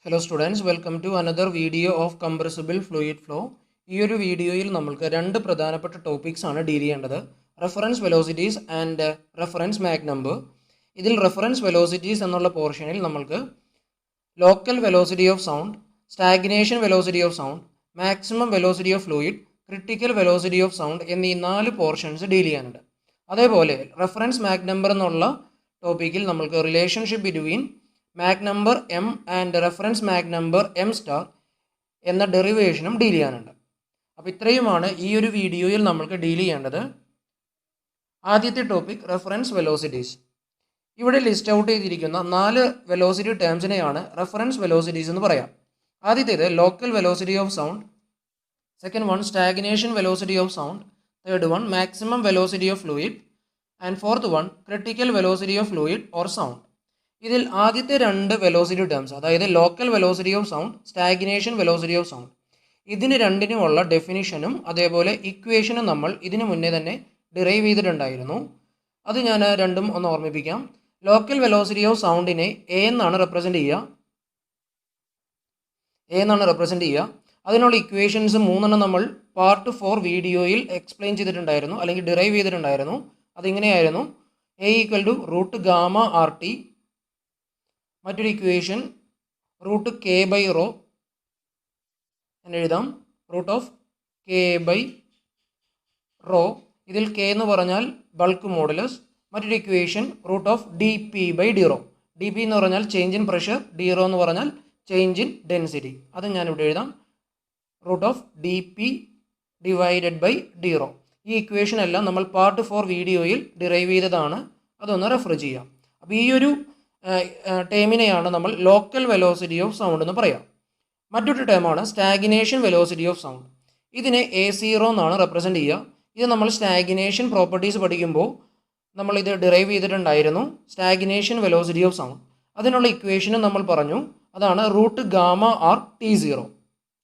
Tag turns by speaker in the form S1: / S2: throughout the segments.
S1: Hello students, welcome to another video of compressible fluid flow. ഈ ഒരു വീഡിയോയിൽ നമ്മൾക്ക് രണ്ട് പ്രധാനപ്പെട്ട ടോപ്പിക്സ് ആണ് ഡീൽ ചെയ്യേണ്ടത്. Reference velocities and reference Mach number. ഇതിൽ റെഫറൻസ് വെലോസിറ്റീസ് എന്നുള്ള പോർഷനിൽ നമ്മൾക്ക് local velocity of sound, stagnation velocity of sound, maximum velocity of fluid, critical velocity of sound എന്നീ 4 പോർഷൻസ് ഡീൽ ചെയ്യാനുണ്ട്. അതേപോലെ റെഫറൻസ് മാക് നമ്പർ എന്നുള്ള ടോപ്പിക്കിൽ നമ്മൾക്ക് relationship between Mac number M and reference Mach number M star എന്ന ഡെറിവേഷനും deal ചെയ്യാനുണ്ട്. അപ്പോൾ ഇത്രയുമാണ് ഈ ഒരു വീഡിയോയിൽ നമ്മൾക്ക് ഡീൽ ചെയ്യേണ്ടത്. ആദ്യത്തെ ടോപ്പിക് റെഫറൻസ് വെലോസിറ്റീസ്. ഇവിടെ ലിസ്റ്റ് ഔട്ട് ചെയ്തിരിക്കുന്ന 4 വെലോസിറ്റി ടേംസിനെയാണ് റെഫറൻസ് വെലോസിറ്റീസ് എന്ന് പറയാം. ആദ്യത്തേത് local velocity of sound, second one stagnation velocity of sound, third one maximum velocity of fluid and fourth one critical velocity of fluid or sound. ഇതിൽ ആദ്യത്തെ 2 velocity terms, അതായത് local velocity of sound, stagnation velocity of sound, ഇതിന് രണ്ടിനുമുള്ള ഡെഫിനിഷനും അതേപോലെ ഇക്വേഷനും നമ്മൾ ഇതിനു മുന്നേ തന്നെ ഡിറൈവ് ചെയ്തിട്ടുണ്ടായിരുന്നു. അത് ഞാൻ രണ്ടും ഒന്ന് ഓർമ്മിപ്പിക്കാം. ലോക്കൽ വെലോസിറ്റി ഓഫ് സൗണ്ടിനെ എ എന്നാണ് റെപ്രസെൻ്റ് ചെയ്യുക. അതിനുള്ള ഇക്വേഷൻസ് 3 നമ്മൾ പാർട്ട് 4 വീഡിയോയിൽ എക്സ്പ്ലെയിൻ ചെയ്തിട്ടുണ്ടായിരുന്നു, അല്ലെങ്കിൽ ഡിറൈവ് ചെയ്തിട്ടുണ്ടായിരുന്നു. അതിങ്ങനെയായിരുന്നു: A equal to root gamma R T, മറ്റൊരു equation root K by rho എന്ന് എഴുതാം, root of K by rho. ഇതിൽ കെ എന്ന് പറഞ്ഞാൽ ബൾക്ക് മോഡുലസ്. മറ്റൊരു equation root of D P by D rho. D P എന്ന് പറഞ്ഞാൽ change in pressure, D rho എന്ന് പറഞ്ഞാൽ ചേഞ്ച് ഇൻ ഡെൻസിറ്റി. അത് ഞാനിവിടെ എഴുതാം, root of D P divided by D rho. ഈ ഇക്വേഷൻ എല്ലാം നമ്മൾ പാർട്ട് 4 വീഡിയോയിൽ ഡിറൈവ് ചെയ്തതാണ്, അതൊന്ന് റെഫർ ചെയ്യാം. അപ്പോൾ ഈ ഒരു ടേമിനെയാണ് നമ്മൾ ലോക്കൽ വെലോസിറ്റി ഓഫ് സൗണ്ട് എന്ന് പറയാം. മറ്റൊരു ടേമാണ് സ്റ്റാഗ്നേഷൻ വെലോസിറ്റി ഓഫ് സൗണ്ട്. ഇതിനെ A0 എന്നാണ് റെപ്രസെൻ്റ് ചെയ്യുക. ഇത് നമ്മൾ സ്റ്റാഗ്നേഷൻ പ്രോപ്പർട്ടീസ് പഠിക്കുമ്പോൾ നമ്മളിത് ഡിറൈവ് ചെയ്തിട്ടുണ്ടായിരുന്നു, സ്റ്റാഗ്നേഷൻ വെലോസിറ്റി ഓഫ് സൗണ്ട്. അതിനുള്ള ഇക്വേഷനും നമ്മൾ പറഞ്ഞു, അതാണ് റൂട്ട് ഗാമ ആർ T0.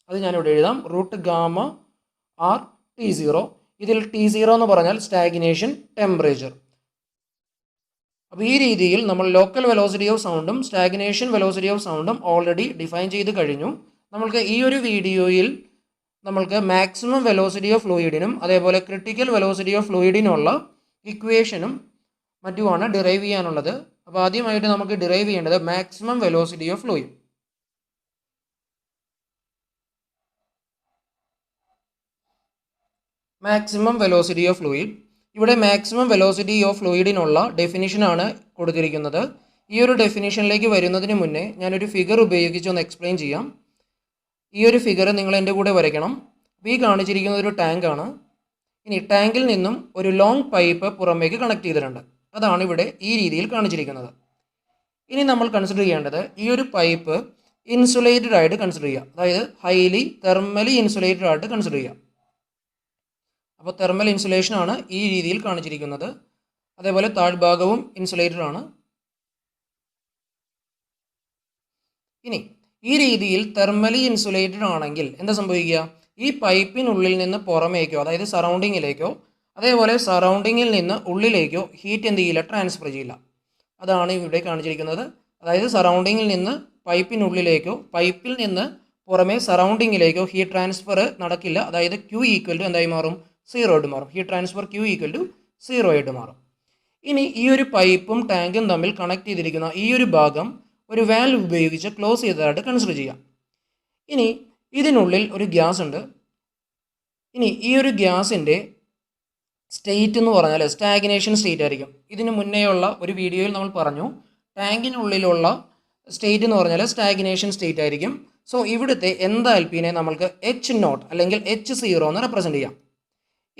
S1: അത് ഞാനിവിടെ എഴുതാം, റൂട്ട് ഗാമ ആർ T0. ഇതിൽ T0 എന്ന് പറഞ്ഞാൽ സ്റ്റാഗ്നേഷൻ ടെമ്പറേച്ചർ. അപ്പോൾ ഈ രീതിയിൽ നമ്മൾ ലോക്കൽ വെലോസിറ്റി ഓഫ് സൗണ്ടും സ്റ്റാഗ്നേഷൻ വെലോസിറ്റി ഓഫ് സൗണ്ടും ഓൾറെഡി ഡിഫൈൻ ചെയ്ത് കഴിഞ്ഞു. നമ്മൾക്ക് ഈ ഒരു വീഡിയോയിൽ നമ്മൾക്ക് മാക്സിമം വെലോസിറ്റി ഓഫ് ഫ്ലൂയിഡിനും അതേപോലെ ക്രിട്ടിക്കൽ വെലോസിറ്റി ഓഫ് ഫ്ലൂയിഡിനുള്ള ഇക്വേഷനും മറ്റുമാണ് ഡിറൈവ് ചെയ്യാനുള്ളത്. അപ്പോൾ ആദ്യമായിട്ട് നമുക്ക് ഡിറൈവ് ചെയ്യേണ്ടത് maximum velocity of fluid. Maximum velocity of fluid. ഇവിടെ മാക്സിമം വെലോസിറ്റി ഓഫ് ഫ്ലൂയിഡിനുള്ള ഡെഫിനിഷനാണ് കൊടുത്തിരിക്കുന്നത്. ഈ ഒരു ഡെഫിനിഷനിലേക്ക് വരുന്നതിന് മുന്നേ ഞാനൊരു ഫിഗർ ഉപയോഗിച്ച് ഒന്ന് എക്സ്പ്ലെയിൻ ചെയ്യാം. ഈ ഒരു ഫിഗർ നിങ്ങൾ എൻ്റെ കൂടെ വരയ്ക്കണം. ഈ കാണിച്ചിരിക്കുന്നത് ഒരു ടാങ്കാണ്. ഇനി ടാങ്കിൽ നിന്നും ഒരു ലോങ് പൈപ്പ് പുറമേക്ക് കണക്ട് ചെയ്തിട്ടുണ്ട്. അതാണ് ഇവിടെ ഈ രീതിയിൽ കാണിച്ചിരിക്കുന്നത്. ഇനി നമ്മൾ കൺസിഡർ ചെയ്യേണ്ടത് ഈ ഒരു പൈപ്പ് ഇൻസുലേറ്റഡ് ആയിട്ട് കൺസിഡർ ചെയ്യുക, അതായത് ഹൈലി തെർമലി ഇൻസുലേറ്റഡ് ആയിട്ട് കൺസിഡർ ചെയ്യുക. അപ്പോൾ തെർമൽ ഇൻസുലേഷനാണ് ഈ രീതിയിൽ കാണിച്ചിരിക്കുന്നത്. അതേപോലെ താഴ്ഭാഗവും ഇൻസുലേറ്റഡ് ആണ്. ഇനി ഈ രീതിയിൽ തെർമലി ഇൻസുലേറ്റഡ് ആണെങ്കിൽ എന്താ സംഭവിക്കുക? ഈ പൈപ്പിനുള്ളിൽ നിന്ന് പുറമേക്കോ, അതായത് സറൗണ്ടിങ്ങിലേക്കോ, അതേപോലെ സറൗണ്ടിങ്ങിൽ നിന്ന് ഉള്ളിലേക്കോ ഹീറ്റ് എന്ത് ചെയ്യില്ല? ട്രാൻസ്ഫർ ചെയ്യില്ല. അതാണ് ഇവിടെ കാണിച്ചിരിക്കുന്നത്. അതായത് സറൗണ്ടിങ്ങിൽ നിന്ന് പൈപ്പിനുള്ളിലേക്കോ, പൈപ്പിൽ നിന്ന് പുറമേ സറൗണ്ടിങ്ങിലേക്കോ ഹീറ്റ് ട്രാൻസ്ഫർ നടക്കില്ല. അതായത് Q ഈക്വൽ ടു എന്തായി മാറും? 0 ആയിട്ട് മാറും. Heat transfer Q equal to 0 ആയിട്ട് മാറും. ഇനി ഈ ഒരു പൈപ്പും ടാങ്കും തമ്മിൽ കണക്ട് ചെയ്തിരിക്കുന്ന ഈ ഒരു ഭാഗം ഒരു വാൽവ് ഉപയോഗിച്ച് ക്ലോസ് ചെയ്തതായിട്ട് കൺസിഡർ ചെയ്യാം. ഇനി ഇതിനുള്ളിൽ ഒരു ഗ്യാസ് ഉണ്ട്. ഇനി ഈ ഒരു ഗ്യാസിൻ്റെ സ്റ്റേറ്റ് എന്ന് പറഞ്ഞാൽ സ്റ്റാഗ്നേഷൻ സ്റ്റേറ്റ് ആയിരിക്കും. ഇതിന് മുന്നേയുള്ള ഒരു വീഡിയോയിൽ നമ്മൾ പറഞ്ഞു, ടാങ്കിനുള്ളിലുള്ള സ്റ്റേറ്റ് എന്ന് പറഞ്ഞാൽ സ്റ്റാഗ്നേഷൻ സ്റ്റേറ്റ് ആയിരിക്കും. സോ ഇവിടുത്തെ എൻതാൽപ്പിനെ നമ്മൾക്ക് H0 അല്ലെങ്കിൽ H0 എന്ന് റെപ്രസെൻ്റ് ചെയ്യാം.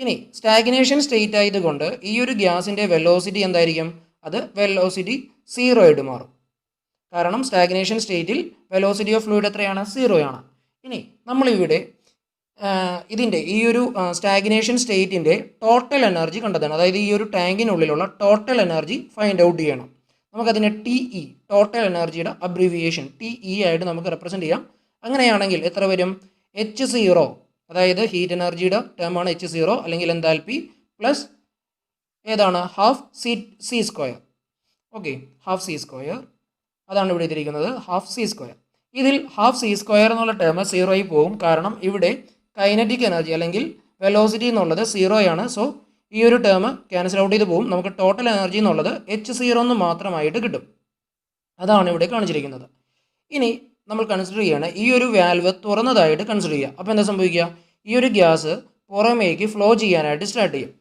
S1: ഇനി സ്റ്റാഗ്നേഷൻ സ്റ്റേറ്റ് ആയതുകൊണ്ട് ഈ ഒരു ഗ്യാസിൻ്റെ വെലോസിറ്റി എന്തായിരിക്കും? അത് വെലോസിറ്റി 0 ആയിട്ട് മാറും. കാരണം സ്റ്റാഗ്നേഷൻ സ്റ്റേറ്റിൽ വെലോസിറ്റി ഓഫ് ഫ്ലൂയിഡ് എത്രയാണ്? 0 ആണ്. ഇനി നമ്മളിവിടെ ഇതിൻ്റെ ഈ ഒരു സ്റ്റാഗ്നേഷൻ സ്റ്റേറ്റിൻ്റെ ടോട്ടൽ എനർജി കണ്ടെത്തണം. അതായത് ഈ ഒരു ടാങ്കിനുള്ളിലുള്ള ടോട്ടൽ എനർജി ഫൈൻഡ് ഔട്ട് ചെയ്യണം. നമുക്കതിനെ TE, ടോട്ടൽ എനർജിയുടെ അബ്രീവിയേഷൻ TE ആയിട്ട് നമുക്ക് റെപ്രസെൻ്റ് ചെയ്യാം. അങ്ങനെയാണെങ്കിൽ എത്ര വരും? H0, അതായത് ഹീറ്റ് എനർജിയുടെ ടേമാണ് H0, അല്ലെങ്കിൽ എൻതാൽപ്പി, പ്ലസ് ഏതാണ്? Half C². Okay, half C². അതാണ് ഇവിടെ എഴുതിയിരിക്കുന്നത്, ഹാഫ് C². ഇതിൽ ഹാഫ് സി സ്ക്വയർ എന്നുള്ള ടേം 0 ആയി പോകും. കാരണം ഇവിടെ കൈനറ്റിക് എനർജി അല്ലെങ്കിൽ വെലോസിറ്റി എന്നുള്ളത് 0 ആണ്. സോ ഈ ഒരു ടേം ക്യാൻസൽ ഔട്ട് ചെയ്ത് പോകും. നമുക്ക് ടോട്ടൽ എനർജി എന്നുള്ളത് H0 എന്ന് മാത്രമായിട്ട് കിട്ടും. അതാണ് ഇവിടെ കാണിച്ചിരിക്കുന്നത്. ഇനി നമ്മൾ കൺസിഡർ ചെയ്യാണ് ഈ ഒരു വാൽവ് തുറന്നതായിട്ട് കൺസിഡർ ചെയ്യുക. അപ്പോൾ എന്താ സംഭവിക്കുക? ഈ ഒരു ഗ്യാസ് പുറമേക്ക് ഫ്ലോ ചെയ്യാനായിട്ട് സ്റ്റാർട്ട് ചെയ്യും.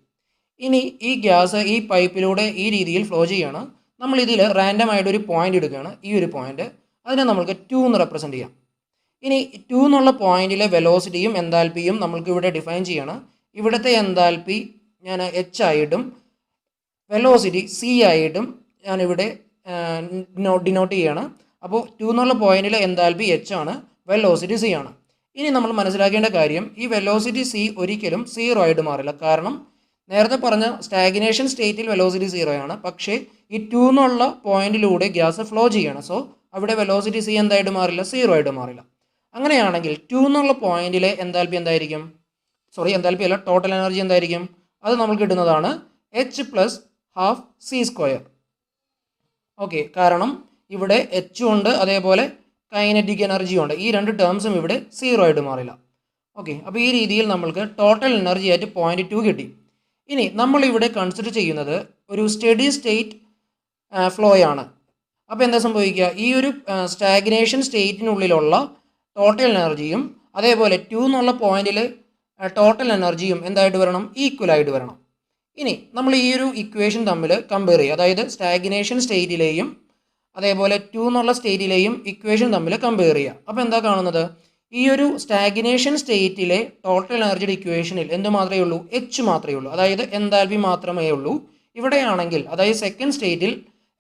S1: ഇനി ഈ ഗ്യാസ് ഈ പൈപ്പിലൂടെ ഈ രീതിയിൽ ഫ്ലോ ചെയ്യുകയാണ്. നമ്മൾ ഇതിൽ റാൻഡം ആയിട്ട് ഒരു പോയിന്റ് എടുക്കുകയാണ്. ഈ ഒരു പോയിന്റ് അതിനെ നമുക്ക് 2 എന്ന് റെപ്രസെൻറ്റ് ചെയ്യാം. ഇനി 2 എന്നുള്ള പോയിന്റിലെ വെലോസിറ്റിയും എൻതാൽപ്പിയും നമ്മൾക്ക് ഇവിടെ ഡിഫൈൻ ചെയ്യണം. ഇവിടുത്തെ എൻതാൽപ്പി ഞാൻ H ആയിട്ടും വെലോസിറ്റി C ആയിട്ടും ഞാനിവിടെ ഡിനോട്ട് ചെയ്യാണ്. അപ്പോൾ 2 എന്നുള്ള പോയിന്റിൽ എൻതാൽപ്പി H ആണ്, വെലോസിറ്റി C ആണ്. ഇനി നമ്മൾ മനസ്സിലാക്കേണ്ട കാര്യം, ഈ വെലോസിറ്റി C ഒരിക്കലും 0 ആയിട്ട് മാറില്ല. കാരണം നേരത്തെ പറഞ്ഞ സ്റ്റാഗ്നേഷൻ സ്റ്റേറ്റിൽ വെലോസിറ്റി 0 ആണ്. പക്ഷേ ഈ 2 എന്നുള്ള പോയിന്റിലൂടെ ഗ്യാസ് ഫ്ലോ ചെയ്യണം. സോ അവിടെ വെലോസിറ്റി C എന്തായിട്ട് മാറില്ല? 0 ആയിട്ട് മാറില്ല. അങ്ങനെയാണെങ്കിൽ 2 എന്നുള്ള പോയിന്റിലെ എൻതാൽപ്പി എന്തായിരിക്കും? എൻതാൽപ്പി അല്ല, ടോട്ടൽ എനർജി എന്തായിരിക്കും? അത് നമുക്ക് കിട്ടുന്നതാണ് H plus half C square. Okay, കാരണം ഇവിടെ H ഉണ്ട്, അതേപോലെ കൈനറ്റിക് എനർജി ഉണ്ട്. ഈ രണ്ട് ടേംസും ഇവിടെ 0 ആയിട്ട് മാറില്ല. ഓക്കെ, അപ്പോൾ ഈ രീതിയിൽ നമ്മൾക്ക് ടോട്ടൽ എനർജി ആയിട്ട് 0.2 കിട്ടി. ഇനി നമ്മളിവിടെ കൺസിഡർ ചെയ്യുന്നത് ഒരു സ്റ്റഡി സ്റ്റേറ്റ് ഫ്ലോ ആണ്. അപ്പോൾ എന്താ സംഭവിക്കുക? ഈ ഒരു സ്റ്റാഗ്നേഷൻ സ്റ്റേറ്റിനുള്ളിലുള്ള ടോട്ടൽ എനർജിയും അതേപോലെ 2 എന്നുള്ള പോയിന്റിൽ ടോട്ടൽ എനർജിയും എന്തായിട്ട് വരണം? ഈക്വൽ ആയിട്ട് വരണം. ഇനി നമ്മൾ ഈ ഒരു ഇക്വേഷൻ തമ്മിൽ കമ്പയർ ചെയ്യുക. അതായത് സ്റ്റാഗ്നേഷൻ സ്റ്റേറ്റിലെയും അതേപോലെ 2 എന്നുള്ള സ്റ്റേറ്റിലെയും ഇക്വേഷൻ തമ്മിൽ കമ്പയർ ചെയ്യുക. അപ്പോൾ എന്താ കാണുന്നത്? ഈ ഒരു സ്റ്റാഗ്നേഷൻ സ്റ്റേറ്റിലെ ടോട്ടൽ എനർജിയുടെ ഇക്വേഷനിൽ എന്ത് മാത്രമേ ഉള്ളൂ? H മാത്രമേ ഉള്ളൂ. അതായത് എൻതാൽപ്പി മാത്രമേ ഉള്ളൂ. ഇവിടെയാണെങ്കിൽ അതായത് സെക്കൻഡ് സ്റ്റേറ്റിൽ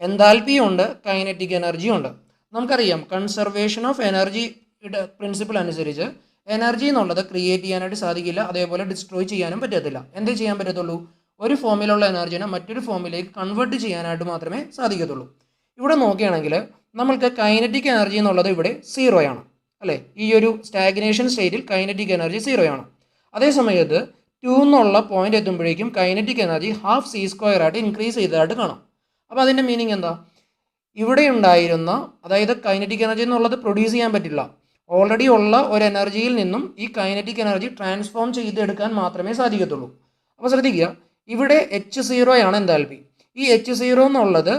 S1: എൻതാൽപ്പിയും ഉണ്ട്, കൈനറ്റിക് എനർജിയും ഉണ്ട്. നമുക്കറിയാം കൺസർവേഷൻ ഓഫ് എനർജിയുടെ പ്രിൻസിപ്പിൾ അനുസരിച്ച് എനർജി എന്നുള്ളത് ക്രിയേറ്റ് ചെയ്യാനായിട്ട് സാധിക്കില്ല, അതേപോലെ ഡിസ്ട്രോയ് ചെയ്യാനും പറ്റത്തില്ല. എന്തേ ചെയ്യാൻ പറ്റത്തുള്ളൂ? ഒരു ഫോമിലുള്ള എനർജിനെ മറ്റൊരു ഫോമിലേക്ക് കൺവേർട്ട് ചെയ്യാനായിട്ട് മാത്രമേ സാധിക്കത്തുള്ളൂ. ഇവിടെ നോക്കുകയാണെങ്കിൽ നമ്മൾക്ക് കൈനറ്റിക് എനർജി എന്നുള്ളത് ഇവിടെ 0 ആണ്, അല്ലേ? ഈ ഒരു സ്റ്റാഗ്നേഷൻ സ്റ്റേറ്റിൽ കൈനറ്റിക് എനർജി 0 ആണ്. അതേസമയത്ത് 2 എന്നുള്ള പോയിന്റ് എത്തുമ്പോഴേക്കും kinetic energy half C square ആയിട്ട് ഇൻക്രീസ് ചെയ്തതായിട്ട് കാണാം. അപ്പോൾ അതിൻ്റെ മീനിങ് എന്താ? ഇവിടെ ഉണ്ടായിരുന്ന, അതായത് കൈനറ്റിക് എനർജി എന്നുള്ളത് പ്രൊഡ്യൂസ് ചെയ്യാൻ പറ്റില്ല. ഓൾറെഡി ഉള്ള ഒരു എനർജിയിൽ നിന്നും ഈ കൈനറ്റിക് എനർജി ട്രാൻസ്ഫോം ചെയ്തെടുക്കാൻ മാത്രമേ സാധിക്കത്തുള്ളൂ. അപ്പോൾ ശ്രദ്ധിക്കുക, ഇവിടെ H0 ആണ് എൻതാൽപ്പി. ഈ H0 എന്നുള്ളത്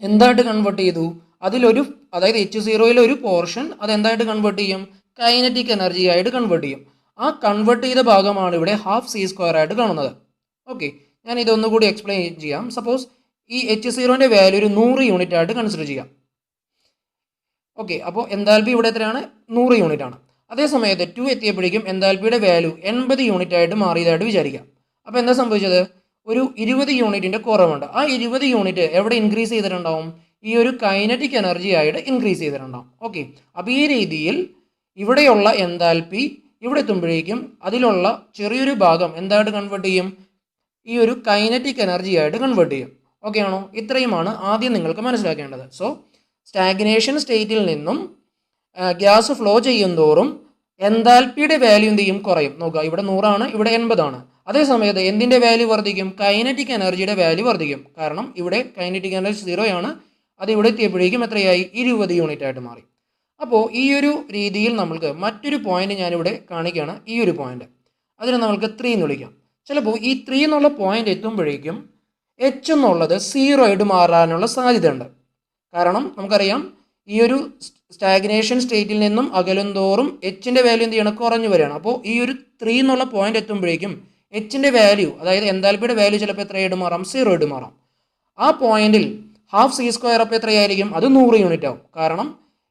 S1: എന്തായിട്ട് കൺവേർട്ട് ചെയ്തു? അതിലൊരു, അതായത് H0യിലെ ഒരു പോർഷൻ അതെന്തായിട്ട് കൺവേർട്ട് ചെയ്യും? കൈനറ്റിക് എനർജി ആയിട്ട് കൺവേർട്ട് ചെയ്യും. ആ കൺവേർട്ട് ചെയ്ത ഭാഗമാണ് ഇവിടെ ഹാഫ് C സ്ക്വയർ ആയിട്ട് കാണുന്നത്. ഓക്കെ, ഞാൻ ഇതൊന്നുകൂടി എക്സ്പ്ലെയിൻ ചെയ്യാം. സപ്പോസ് ഈ H0ൻ്റെ വാല്യൂ ഒരു 100 യൂണിറ്റ് ആയിട്ട് കൺസിഡർ ചെയ്യാം. ഓക്കെ, അപ്പോൾ എൻതാൽപ്പി ഇവിടെ എത്രയാണ്? 100 യൂണിറ്റ് ആണ്. അതേസമയത്ത് 2 എത്തിയപ്പോഴേക്കും എൻതാൽപ്പിയുടെ വാല്യൂ 80 യൂണിറ്റ് ആയിട്ട് മാറിയതായിട്ട് വിചാരിക്കാം. അപ്പോൾ എന്താ സംഭവിച്ചത്? ഒരു 20 യൂണിറ്റിൻ്റെ കുറവുണ്ട്. ആ 20 യൂണിറ്റ് എവിടെ ഇൻക്രീസ് ചെയ്തിട്ടുണ്ടാവും? ഈ ഒരു കൈനറ്റിക് എനർജി ആയിട്ട് ഇൻക്രീസ് ചെയ്തിട്ടുണ്ടാവും. ഓക്കെ, അപ്പോൾ ഈ രീതിയിൽ ഇവിടെയുള്ള എൻതാൽപ്പി ഇവിടെ എത്തുമ്പോഴേക്കും അതിലുള്ള ചെറിയൊരു ഭാഗം എന്തായിട്ട് കൺവേർട്ട് ചെയ്യും? ഈ ഒരു കൈനറ്റിക് എനർജി ആയിട്ട് കൺവേർട്ട് ചെയ്യും. ഓക്കെ ആണോ? ഇത്രയുമാണ് ആദ്യം നിങ്ങൾക്ക് മനസ്സിലാക്കേണ്ടത്. സോ സ്റ്റാഗ്നേഷൻ സ്റ്റേറ്റിൽ നിന്നും ഗ്യാസ് ഫ്ലോ ചെയ്യുന്തോറും എൻതാൽപ്പിയുടെ വാല്യൂ എന്ത് ചെയ്യും? കുറയും. നോക്കുക, ഇവിടെ 100 ആണ്, ഇവിടെ 80 ആണ്. അതേസമയത്ത് എന്തിൻ്റെ വാല്യൂ വർദ്ധിക്കും? കൈനറ്റിക് എനർജിയുടെ വാല്യൂ വർദ്ധിക്കും. കാരണം ഇവിടെ കൈനറ്റിക് എനർജി 0 ആണ്. അത് ഇവിടെ എത്തിയപ്പോഴേക്കും എത്രയായി? 20 യൂണിറ്റ് ആയിട്ട് മാറി. അപ്പോൾ ഈ ഒരു രീതിയിൽ നമ്മൾക്ക് മറ്റൊരു പോയിന്റ് ഞാനിവിടെ കാണിക്കുകയാണ്. ഈ ഒരു പോയിന്റ് അതിനെ നമ്മൾക്ക് 3 എന്ന് വിളിക്കാം. ചിലപ്പോൾ ഈ 3 എന്നുള്ള പോയിന്റ് എത്തുമ്പോഴേക്കും H എന്നുള്ളത് 0 ആയിട്ട് മാറാനുള്ള സാധ്യതയുണ്ട്. കാരണം നമുക്കറിയാം ഈ ഒരു സ്റ്റാഗ്നേഷൻ സ്റ്റേറ്റിൽ നിന്നും അകലുന്തോറും Hൻ്റെ വാല്യൂ എന്ത് ചെയ്യണം? കുറഞ്ഞു വരികയാണ്. അപ്പോൾ ഈ ഒരു 3 എന്നുള്ള പോയിന്റ് എത്തുമ്പോഴേക്കും Hൻ്റെ വാല്യൂ, അതായത് എൻതാൽപ്പിയുടെ വാല്യൂ ചിലപ്പോൾ എത്രയായിട്ട് മാറാം? 0 ആയിട്ട് മാറാം. ആ പോയിന്റിൽ ഹാഫ് C സ്ക്വയർ അപ്പോൾ എത്രയായിരിക്കും? അത് 100 യൂണിറ്റ് ആവും. കാരണം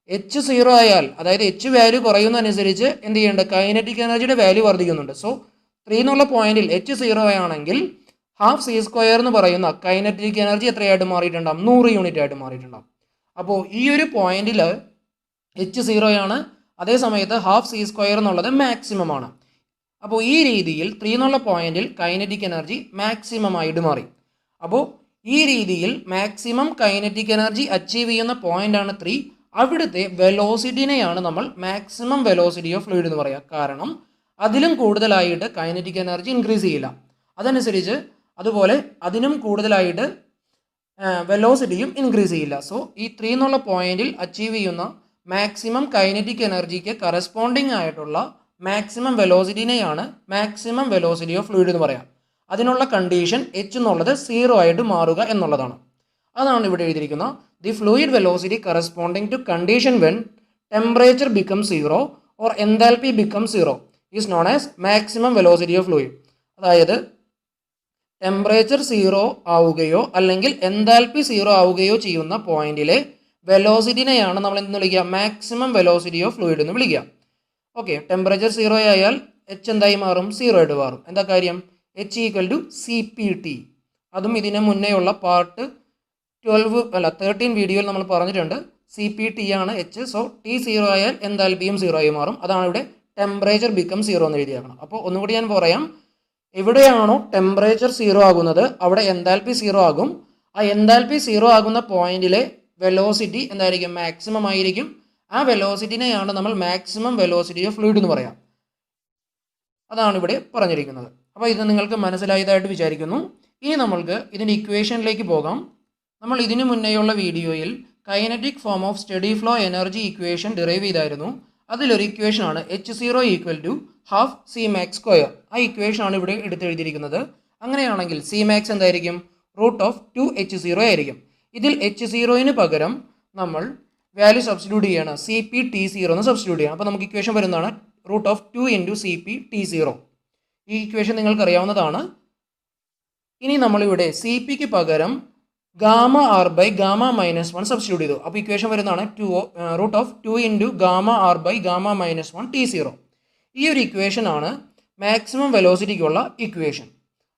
S1: H 0 ആയാൽ, അതായത് H വാല്യൂ കുറയുന്നതനുസരിച്ച് എന്ത് ചെയ്യേണ്ടത്? കൈനറ്റിക് എനർജിയുടെ വാല്യൂ വർദ്ധിക്കുന്നുണ്ട്. സോ 3 എന്നുള്ള പോയിന്റിൽ H 0 ആണെങ്കിൽ ഹാഫ് C സ്ക്വയർ എന്ന് പറയുന്ന കൈനറ്റിക് എനർജി എത്രയായിട്ട് മാറിയിട്ടുണ്ടാകും? 100 യൂണിറ്റ് ആയിട്ട് മാറിയിട്ടുണ്ടാകും. അപ്പോൾ ഈ ഒരു പോയിന്റിൽ H 0 ആണ്, അതേസമയത്ത് ഹാഫ് C സ്ക്വയർ എന്നുള്ളത് മാക്സിമം ആണ്. അപ്പോൾ ഈ രീതിയിൽ 3 എന്നുള്ള പോയിന്റിൽ കൈനറ്റിക് എനർജി മാക്സിമം ആയിട്ട് മാറി. അപ്പോൾ ഈ രീതിയിൽ മാക്സിമം കൈനറ്റിക് എനർജി അച്ചീവ് ചെയ്യുന്ന പോയിന്റാണ് 3. അവിടുത്തെ വെലോസിറ്റിനെയാണ് നമ്മൾ മാക്സിമം വെലോസിറ്റി ഓഫ് ഫ്ലൂയിഡ് എന്ന് പറയുക. കാരണം അതിലും കൂടുതലായിട്ട് കൈനറ്റിക് എനർജി ഇൻക്രീസ് ചെയ്യില്ല. അതനുസരിച്ച് അതുപോലെ അതിനും കൂടുതലായിട്ട് വെലോസിറ്റിയും ഇൻക്രീസ് ചെയ്യില്ല. സോ ഈ 3 എന്നുള്ള പോയിന്റിൽ അച്ചീവ് ചെയ്യുന്ന മാക്സിമം കൈനറ്റിക് എനർജിക്ക് കറസ്പോണ്ടിങ് ആയിട്ടുള്ള മാക്സിമം വെലോസിറ്റിനെയാണ് മാക്സിമം വെലോസിറ്റി ഓഫ് ഫ്ലൂയിഡ് എന്ന് പറയാം. അതിനുള്ള കണ്ടീഷൻ എച്ച് എന്നുള്ളത് 0 ആയിട്ട് മാറുക എന്നുള്ളതാണ്. അതാണ് ഇവിടെ എഴുതിയിരിക്കുന്നത്. The fluid velocity corresponding to condition when temperature become 0 or enthalpy become 0 is known as maximum velocity of fluid. അതായത് ടെമ്പറേച്ചർ 0 ആവുകയോ അല്ലെങ്കിൽ എൻതാൽപ്പി 0 ആവുകയോ ചെയ്യുന്ന പോയിന്റിലെ വെലോസിറ്റിനെയാണ് നമ്മൾ എന്തെന്ന് വിളിക്കുക? മാക്സിമം വെലോസിറ്റി ഓഫ് ഫ്ലൂയിഡ് എന്ന് വിളിക്കുക. ഓക്കെ, ടെമ്പറേച്ചർ 0 ആയാൽ എച്ച് എന്തായി മാറും? 0 ആയിട്ട് മാറും. എന്താ കാര്യം? H equal to CPT. അതും ഇതിന് മുന്നേയുള്ള പാർട്ട് 13 വീഡിയോയിൽ നമ്മൾ പറഞ്ഞിട്ടുണ്ട്. CPT ആണ് എച്ച്. സോ T0 ആയാൽ എൻതാൽപ്പിയും 0 ആയി മാറും. അതാണ് ഇവിടെ ടെമ്പറേച്ചർ ബിക്കം 0 എന്ന് എഴുതിയേക്കണം. അപ്പോൾ ഒന്നുകൂടി ഞാൻ പറയാം, എവിടെയാണോ ടെമ്പറേച്ചർ 0 ആകുന്നത് അവിടെ എൻതാൽപ്പി 0 ആകും. ആ എൻതാൽപ്പി 0 ആകുന്ന പോയിന്റിലെ വെലോസിറ്റി എന്തായിരിക്കും? മാക്സിമം ആയിരിക്കും. ആ വെലോസിറ്റിനെയാണ് നമ്മൾ മാക്സിമം വെലോസിറ്റി ഓഫ് ഫ്ലൂയിഡ് എന്ന് പറയാം. അതാണ് ഇവിടെ പറഞ്ഞിരിക്കുന്നത്. അപ്പോൾ ഇത് നിങ്ങൾക്ക് മനസ്സിലായതായിട്ട് വിചാരിക്കുന്നു. ഇനി നമ്മൾക്ക് ഇതിൻ്റെ ഇക്വേഷനിലേക്ക് പോകാം. നമ്മൾ ഇതിനു മുന്നേയുള്ള വീഡിയോയിൽ kinetic form of steady flow energy equation derive ചെയ്തായിരുന്നു. അതിലൊരു ഇക്വേഷനാണ് H0 equal to half Cmax square. ആ ഇക്വേഷനാണ് ഇവിടെ എടുത്തെഴുതിയിരിക്കുന്നത്. അങ്ങനെയാണെങ്കിൽ Cmax എന്തായിരിക്കും? റൂട്ട് ഓഫ് 2H0 ആയിരിക്കും. ഇതിൽ H0ന് പകരം നമ്മൾ വാല്യൂ സബ്സ്റ്റിറ്റ്യൂട്ട് ചെയ്യണം. CpT0 എന്ന് സബ്സ്റ്റിറ്റ്യൂട്ട് ചെയ്യണം. അപ്പോൾ നമുക്ക് ഇക്വേഷൻ വരുന്നതാണ് റൂട്ട് ഓഫ് 2 ഇൻറ്റു CpT0. ഈ ഇക്വേഷൻ നിങ്ങൾക്ക് അറിയാവുന്നതാണ്. ഇനി നമ്മളിവിടെ CPക്ക് പകരം gamma R by gamma minus 1 substitute ചെയ്തു. അപ്പോൾ ഇക്വേഷൻ വരുന്നതാണ് root of 2 into gamma R by gamma minus 1 T0. ഈ ഒരു ഇക്വേഷനാണ് മാക്സിമം വെലോസിറ്റിക്കുള്ള ഇക്വേഷൻ.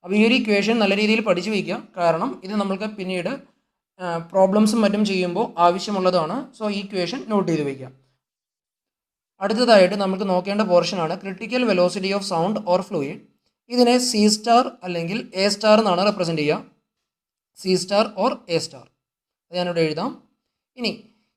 S1: അപ്പോൾ ഈ ഒരു ഇക്വേഷൻ നല്ല രീതിയിൽ പഠിച്ചു വയ്ക്കുക. കാരണം ഇത് നമ്മൾക്ക് പിന്നീട് പ്രോബ്ലംസും മറ്റും ചെയ്യുമ്പോൾ ആവശ്യമുള്ളതാണ്. സോ ഈ ഇക്വേഷൻ നോട്ട് ചെയ്ത് വയ്ക്കുക. അടുത്തതായിട്ട് നമുക്ക് നോക്കേണ്ട പോർഷനാണ് critical velocity of sound or fluid. ഇതിനെ C* അല്ലെങ്കിൽ A* എന്നാണ് റെപ്രസെൻറ്റ് ചെയ്യുക. C* or A*. അത് ഞാനിവിടെ എഴുതാം. ഇനി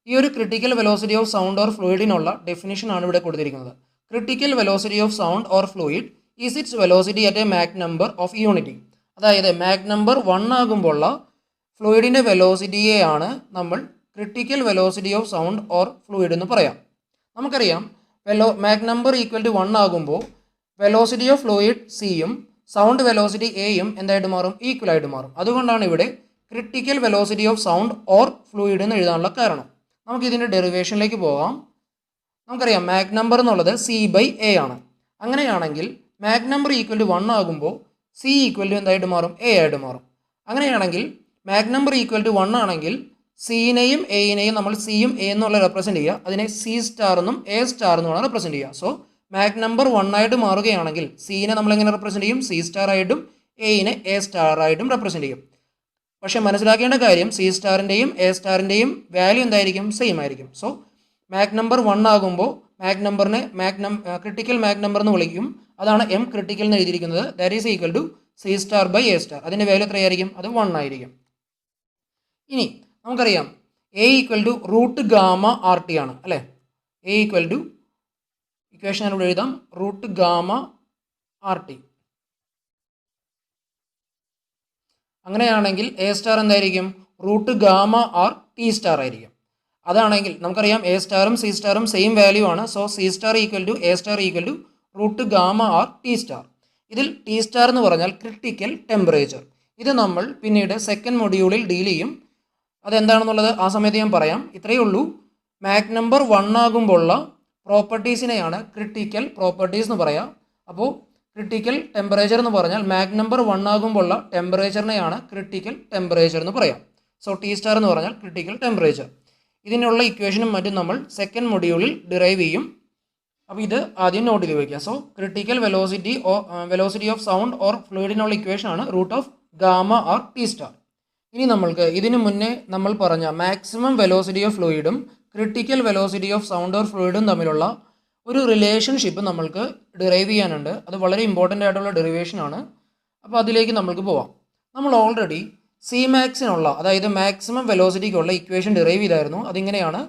S1: ഈ ഒരു critical velocity of sound or ഫ്ലൂയിഡിനുള്ള ഡെഫിനിഷനാണ് ഇവിടെ കൊടുത്തിരിക്കുന്നത്. Critical velocity of sound or fluid is its velocity at a Mach number of unity. അതായത് മാക് നമ്പർ 1 ആകുമ്പോഴുള്ള ഫ്ലൂയിഡിൻ്റെ വെലോസിറ്റിയെയാണ് നമ്മൾ critical velocity of sound or fluid എന്ന് പറയാം. നമുക്കറിയാം മാക് നമ്പർ ഈക്വൽ ടു 1 ആകുമ്പോൾ വെലോസിറ്റി ഓഫ് ഫ്ലൂയിഡ് സിയും സൗണ്ട് വെലോസിറ്റി എയും എന്തായിട്ട് മാറും? ഈക്വൽ ആയിട്ട് മാറും. അതുകൊണ്ടാണ് ഇവിടെ critical velocity of sound or fluid എന്ന് എഴുതാനുള്ള കാരണം. നമുക്ക് ഇതിൻ്റെ ഡെറിവേഷനിലേക്ക് പോകാം. നമുക്കറിയാം മാക് നമ്പർ എന്നുള്ളത് C/A ആണ്. അങ്ങനെയാണെങ്കിൽ മാക് നമ്പർ ഈക്വൽ ടു 1 ആകുമ്പോൾ C ഈക്വൽ ടു എന്തായിട്ട് മാറും? A ആയിട്ട് മാറും. അങ്ങനെയാണെങ്കിൽ മാക് നമ്പർ ഈക്വൽ ടു 1 ആണെങ്കിൽ സിനെയും എയിനെയും നമ്മൾ സിയും എ എന്നുള്ള റെപ്രസെൻറ്റ് ചെയ്യുക. അതിനെ C* എന്നും A* എന്നുമാണ് റെപ്രസെൻറ്റ് ചെയ്യുക. സോ മാക് നമ്പർ 1 ആയിട്ട് മാറുകയാണെങ്കിൽ സിനെ നമ്മൾ എങ്ങനെ റെപ്രസെൻറ്റ് ചെയ്യും? C* ആയിട്ടും എയിനെ A* ആയിട്ടും റെപ്രസെൻറ്റ് ചെയ്യും. പക്ഷേ മനസ്സിലാക്കേണ്ട കാര്യം C*ൻ്റെയും A*ൻ്റെയും വാല്യൂ എന്തായിരിക്കും? സെയിം ആയിരിക്കും. സോ മാക് നമ്പർ 1 ആകുമ്പോൾ മാക് നമ്പറിനെ ക്രിട്ടിക്കൽ മാക് നമ്പർ എന്ന് വിളിക്കും. അതാണ് M ക്രിട്ടിക്കൽ എന്ന് എഴുതിയിരിക്കുന്നത്. That is equal to C*/A*. അതിൻ്റെ വാല്യൂ എത്രയായിരിക്കും? അത് 1 ആയിരിക്കും. ഇനി നമുക്കറിയാം A equal to root gamma RT ആണ് അല്ലേ? A ഈക്വൽ ടു ഇക്വേഷൻ ഞാൻ ഇവിടെ എഴുതാം, റൂട്ട് ഗാമ RT. അങ്ങനെയാണെങ്കിൽ A* എന്തായിരിക്കും? റൂട്ട് ഗാമ T* ആയിരിക്കും. അതാണെങ്കിൽ നമുക്കറിയാം A* ഉം C* ഉം സെയിം വാല്യൂ ആണ്. So C* equal to A* equal to root gamma T*. ഇതിൽ T* എന്ന് പറഞ്ഞാൽ ക്രിട്ടിക്കൽ ടെമ്പറേച്ചർ. ഇത് നമ്മൾ പിന്നീട് സെക്കൻഡ് മൊഡ്യൂളിൽ ഡീൽ ചെയ്യും. അതെന്താണെന്നുള്ളത് ആ സമയത്ത് ഞാൻ പറയാം. ഇത്രയേ ഉള്ളൂ. മാക് നമ്പർ 1 ആകുമ്പോഴുള്ള പ്രോപ്പർട്ടീസിനെയാണ് ക്രിട്ടിക്കൽ പ്രോപ്പർട്ടീസ് എന്ന് പറയാം. അപ്പോൾ ക്രിട്ടിക്കൽ ടെമ്പറേച്ചർ എന്ന് പറഞ്ഞാൽ മാക് നമ്പർ 1 ആകുമ്പോഴുള്ള ടെമ്പറേച്ചറിനെയാണ് ക്രിട്ടിക്കൽ ടെമ്പറേച്ചർ എന്ന് പറയാം. സോ T* എന്ന് പറഞ്ഞാൽ ക്രിട്ടിക്കൽ ടെമ്പറേച്ചർ. ഇതിനുള്ള ഇക്വേഷനും മറ്റും നമ്മൾ സെക്കൻഡ് മൊഡ്യൂളിൽ ഡിറൈവ് ചെയ്യും. അപ്പോൾ ഇത് ആദ്യം നോട്ട് ചെയ്ത് വയ്ക്കുക. So critical velocity of sound or ഫ്ലൂയിഡിനുള്ള ഇക്വേഷനാണ് റൂട്ട് ഓഫ് ഗാമ T*. ഇനി നമ്മൾക്ക് ഇതിനു മുന്നേ നമ്മൾ പറഞ്ഞ മാക്സിമം വെലോസിറ്റി ഓഫ് ഫ്ലൂയിഡും critical velocity of sound or ഫ്ലൂയിഡും തമ്മിലുള്ള ഒരു റിലേഷൻഷിപ്പ് നമ്മൾക്ക് ഡിറൈവ് ചെയ്യാനുണ്ട്. അത് വളരെ ഇമ്പോർട്ടൻ്റ് ആയിട്ടുള്ള ഡെറിവേഷനാണ്. അപ്പോൾ അതിലേക്ക് നമ്മൾക്ക് പോവാം. നമ്മൾ ഓൾറെഡി Cmaxനുള്ള അതായത് മാക്സിമം വെലോസിറ്റിക്കുള്ള ഇക്വേഷൻ ഡിറൈവ് ചെയ്തായിരുന്നു. അതിങ്ങനെയാണ്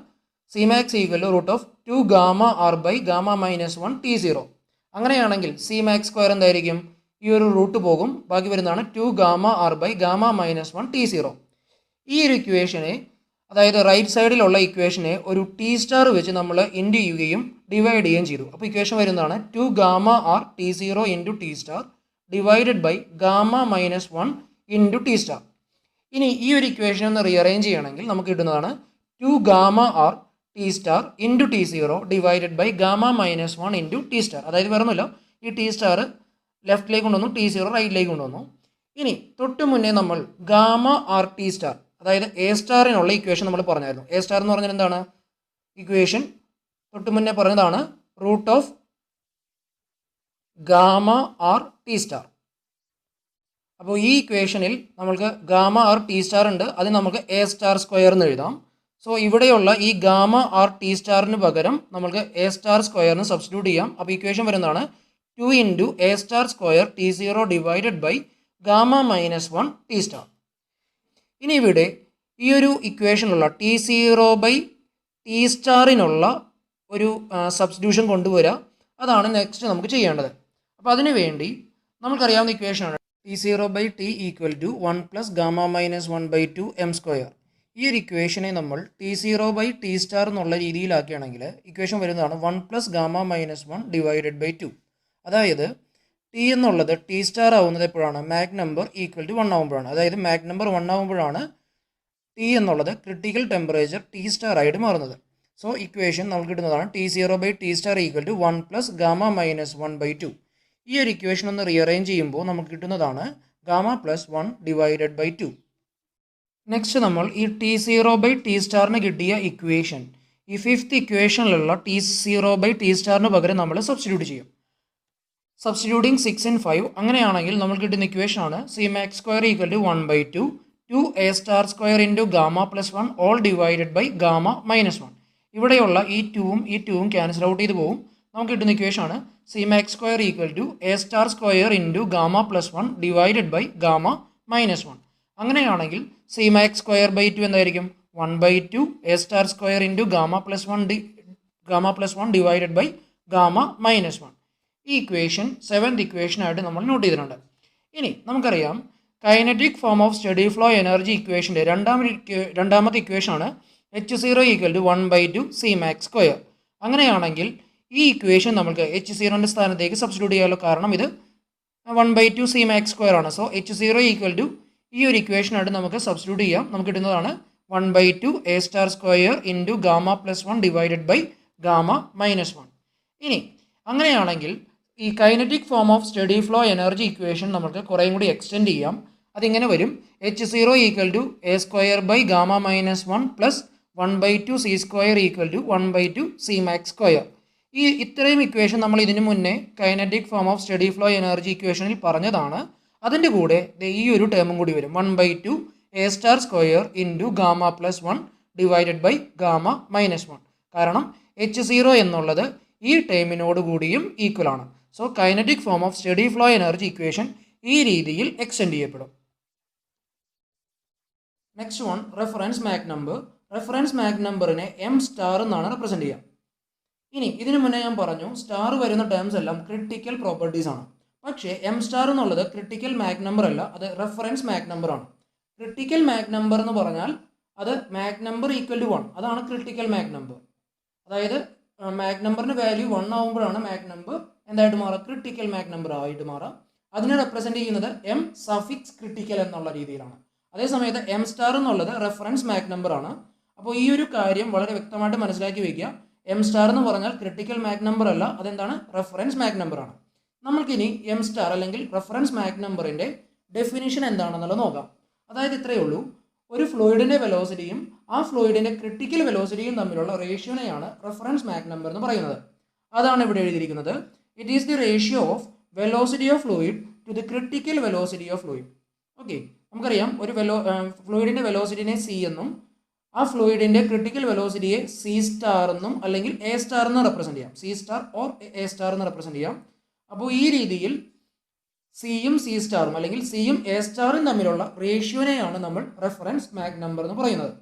S1: Cmax equal to root of 2 gamma R by gamma minus 1 T0. അങ്ങനെയാണെങ്കിൽ Cmax സ്ക്വയർ എന്തായിരിക്കും? ഈ ഒരു റൂട്ട് പോകും, ബാക്കി വരുന്നതാണ് 2 gamma R by gamma minus 1 T0. ഈ ഒരു ഇക്വേഷനെ അതായത് റൈറ്റ് സൈഡിലുള്ള ഇക്വേഷനെ ഒരു ടി സ്റ്റാർ വെച്ച് നമ്മൾ ഇൻറ്റു ചെയ്യുകയും ഡിവൈഡ് ചെയ്യുകയും ചെയ്തു. അപ്പോൾ ഇക്വേഷൻ വരുന്നതാണ് 2 gamma R T zero into T star divided by gamma minus 1 into T star. ഇനി ഈ ഒരു ഇക്വേഷൻ ഒന്ന് റീഅറേഞ്ച് ചെയ്യണമെങ്കിൽ നമുക്ക് കിട്ടുന്നതാണ് 2 gamma R T star into T zero divided by gamma minus 1 into T star. അതായത് വേറൊന്നുമില്ല, ഈ ടി സ്റ്റാർ ലെഫ്റ്റിലേക്ക് കൊണ്ടുവന്നു, ടി സീറോ റൈറ്റിലേക്ക് കൊണ്ടുവന്നു. ഇനി തൊട്ട് മുന്നേ നമ്മൾ ഗാമ ആർ ടി സ്റ്റാർ, അതായത് എ സ്റ്റാറിനുള്ള ഇക്വേഷൻ നമ്മൾ പറഞ്ഞായിരുന്നു. എ സ്റ്റാർ എന്ന് പറഞ്ഞാൽ എന്താണ്? ഇക്വേഷൻ തൊട്ട് മുന്നേ പറഞ്ഞതാണ് root of gamma R T star. അപ്പോൾ ഈ ഇക്വേഷനിൽ നമ്മൾക്ക് ഗാമ ആർ ടി സ്റ്റാർ ഉണ്ട്, അതിന് നമുക്ക് എ സ്റ്റാർ സ്ക്വയർ എന്ന് എഴുതാം. സോ ഇവിടെയുള്ള ഈ ഗാമ ആർ ടി സ്റ്റാറിന് പകരം നമുക്ക് എ സ്റ്റാർ സ്ക്വയറിന് സബ്സ്റ്റിറ്റ്യൂട്ട് ചെയ്യാം. അപ്പോൾ ഇക്വേഷൻ വരുന്നതാണ് 2 into A star square T zero divided by gamma minus 1 T star. ഇനി ഇവിടെ ഈ ഒരു ഇക്വേഷനുള്ള ടി സീറോ ബൈ ടി സ്റ്റാറിനുള്ള ഒരു സബ്സ്റ്റിറ്റ്യൂഷൻ കൊണ്ടുവരിക, അതാണ് നെക്സ്റ്റ് നമുക്ക് ചെയ്യേണ്ടത്. അപ്പോൾ അതിനു വേണ്ടി നമുക്കറിയാവുന്ന ഇക്വേഷനാണ് T zero by T equal to 1 plus gamma minus 1/2 M square. ഈ ഒരു ഇക്വേഷനെ നമ്മൾ T zero by T star എന്നുള്ള രീതിയിലാക്കുകയാണെങ്കിൽ ഇക്വേഷൻ വരുന്നതാണ് 1 plus gamma minus 1 divided by 2. അതായത് ടി എന്നുള്ളത് ടി സ്റ്റാർ ആവുന്നത് എപ്പോഴാണ്? മാക് നമ്പർ ഈക്വൽ ടു 1 ആകുമ്പോഴാണ്. അതായത് മാക് നമ്പർ 1 ആകുമ്പോഴാണ് ടി എന്നുള്ളത് ക്രിട്ടിക്കൽ ടെമ്പറേച്ചർ ടി സ്റ്റാർ ആയിട്ട് മാറുന്നത്. സോ ഇക്വേഷൻ നമുക്ക് കിട്ടുന്നതാണ് T zero by T star equal to 1 plus gamma minus 1/2. ഈ ഒരു ഇക്വേഷൻ ഒന്ന് റീഅറേഞ്ച് ചെയ്യുമ്പോൾ നമുക്ക് കിട്ടുന്നതാണ് gamma plus 1 divided by 2. Next നമ്മൾ ഈ ടി സീറോ ബൈ ടി സ്റ്റാറിന് കിട്ടിയ ഇക്വേഷൻ ഈ ഫിഫ്ത്ത് ഇക്വേഷനിലുള്ള ടി സീറോ ബൈ ടി സ്റ്റാറിന് പകരം നമ്മൾ സബ്സ്റ്റിറ്റ്യൂട്ട് ചെയ്യും. Substituting 6 in 5. അങ്ങനെയാണെങ്കിൽ നമുക്ക് കിട്ടുന്ന ഇക്വേഷനാണ് C max square equal to 1/2 2 A star square into gamma plus 1 all divided by gamma minus 1. ഇവിടെയുള്ള ഈ 2ഉം ക്യാൻസൽ ഔട്ട് ചെയ്ത് പോകും. നമുക്ക് കിട്ടുന്ന ഇക്വേഷനാണ് C max square equal to A star square into gamma plus 1 divided by gamma minus 1. അങ്ങനെയാണെങ്കിൽ C max square by 2 എന്തായിരിക്കും? 1/2 A star square into gamma plus 1 divided by gamma minus 1. ഈ equation 7th ഇക്വേഷനായിട്ട് നമ്മൾ not ചെയ്തിട്ടുണ്ട്. ഇനി നമുക്കറിയാം kinetic form of steady flow energy ഇക്വേഷൻ്റെ രണ്ടാമത്തെ ഇക്വേഷനാണ് H0 equal to 1/2 C max square. അങ്ങനെയാണെങ്കിൽ ഈ ഇക്വേഷൻ നമുക്ക് H0ൻ്റെ സ്ഥാനത്തേക്ക് സബ്സ്റ്റിറ്റ്യൂട്ട് ചെയ്യാമല്ലോ, കാരണം ഇത് 1/2 സി മാക്സ് സ്ക്വയർ ആണ്. സോ H0 ഈക്വൽ ടു ഈ ഒരു ഇക്വേഷനായിട്ട് നമുക്ക് സബ്സ്റ്റിറ്റ്യൂട്ട് ചെയ്യാം. നമുക്ക് കിട്ടുന്നതാണ് 1/2 A star square into gamma plus 1 divided by gamma minus 1. ഇനി അങ്ങനെയാണെങ്കിൽ ഈ kinetic form of steady flow energy equation നമുക്ക് കുറേയും കൂടി എക്സ്റ്റെൻഡ് ചെയ്യാം. അതിങ്ങനെ വരും H0 equal to A square by gamma minus 1 plus 1/2 C square equal to 1/2 C max square. ഈ ഇത്രയും ഇക്വേഷൻ നമ്മൾ ഇതിനു മുന്നേ kinetic form of steady flow energy ഇക്വേഷനിൽ പറഞ്ഞതാണ്. അതിൻ്റെ കൂടെ ഈ ഒരു ടേമും കൂടി വരും 1/2 A star square into gamma plus 1 divided by gamma minus 1. കാരണം H0 എന്നുള്ളത് ഈ ടേമിനോട് കൂടിയും ഈക്വൽ ആണ്. So kinetic form of steady flow energy equation ഈ രീതിയിൽ എക്സ്റ്റെൻഡ് ചെയ്യപ്പെടും. Next one reference Mach number. Reference Mach നമ്പറിനെ എം സ്റ്റാർ എന്നാണ് റെപ്രസെൻറ്റ് ചെയ്യുക. ഇനി ഇതിനു മുന്നേ ഞാൻ പറഞ്ഞു സ്റ്റാർ വരുന്ന ടേംസ് എല്ലാം ക്രിട്ടിക്കൽ പ്രോപ്പർട്ടീസ് ആണ്. പക്ഷേ എം സ്റ്റാർ എന്നുള്ളത് ക്രിട്ടിക്കൽ മാക് നമ്പർ അല്ല, അത് റെഫറൻസ് മാക് നമ്പർ ആണ്. ക്രിട്ടിക്കൽ മാക് നമ്പർ എന്ന് പറഞ്ഞാൽ അത് മാക് നമ്പർ ഈക്വൽ ടു 1, അതാണ് ക്രിട്ടിക്കൽ മാക് നമ്പർ. അതായത് മാക് നമ്പറിൻ്റെ വാല്യൂ 1 ആകുമ്പോഴാണ് മാക് നമ്പർ എന്തായിട്ട് മാറുക? ക്രിട്ടിക്കൽ മാക് നമ്പർ ആയിട്ട് മാറുക. അതിനെ റെപ്രസെൻറ്റ് ചെയ്യുന്നത് എം സഫിക്സ് ക്രിട്ടിക്കൽ എന്നുള്ള രീതിയിലാണ്. അതേസമയത്ത് എം സ്റ്റാർ എന്നുള്ളത് റെഫറൻസ് മാക് നമ്പർ ആണ്. അപ്പോൾ ഈ ഒരു കാര്യം വളരെ വ്യക്തമായിട്ട് മനസ്സിലാക്കി വയ്ക്കുക. എം സ്റ്റാർ എന്ന് പറഞ്ഞാൽ ക്രിട്ടിക്കൽ മാക് നമ്പർ അല്ല, അതെന്താണ്? റെഫറൻസ് മാക് നമ്പർ ആണ്. നമ്മൾക്കിനി എം സ്റ്റാർ അല്ലെങ്കിൽ റെഫറൻസ് മാക് നമ്പറിൻ്റെ ഡെഫിനിഷൻ എന്താണെന്നുള്ളത് നോക്കാം. അതായത് ഇത്രയേ ഉള്ളൂ, ഒരു ഫ്ലൂയിഡിൻ്റെ വെലോസിറ്റിയും ആ ഫ്ലൂയിഡിൻ്റെ ക്രിട്ടിക്കൽ വെലോസിറ്റിയും തമ്മിലുള്ള റേഷ്യോനെയാണ് റെഫറൻസ് മാക് നമ്പർ എന്ന് പറയുന്നത്. അതാണ് ഇവിടെ എഴുതിയിരിക്കുന്നത്. It is the ratio of velocity of fluid to the critical velocity of fluid. Okay, നമുക്കറിയാം ഒരു ഫ്ലൂയിഡിൻ്റെ വെലോസിറ്റിനെ സി എന്നും ആ ഫ്ലൂയിഡിൻ്റെ ക്രിട്ടിക്കൽ വെലോസിറ്റിയെ സി സ്റ്റാർ എന്നും അല്ലെങ്കിൽ എ സ്റ്റാർ എന്ന് റെപ്രസെൻറ്റ് ചെയ്യാം. C star or A star എന്ന് റെപ്രസെൻറ്റ് ചെയ്യാം. അപ്പോൾ ഈ രീതിയിൽ സിയും സി സ്റ്റാറും അല്ലെങ്കിൽ സിയും എ സ്റ്റാറും തമ്മിലുള്ള റേഷ്യോനെയാണ് നമ്മൾ റെഫറൻസ് മാക് നമ്പർ എന്ന് പറയുന്നത്.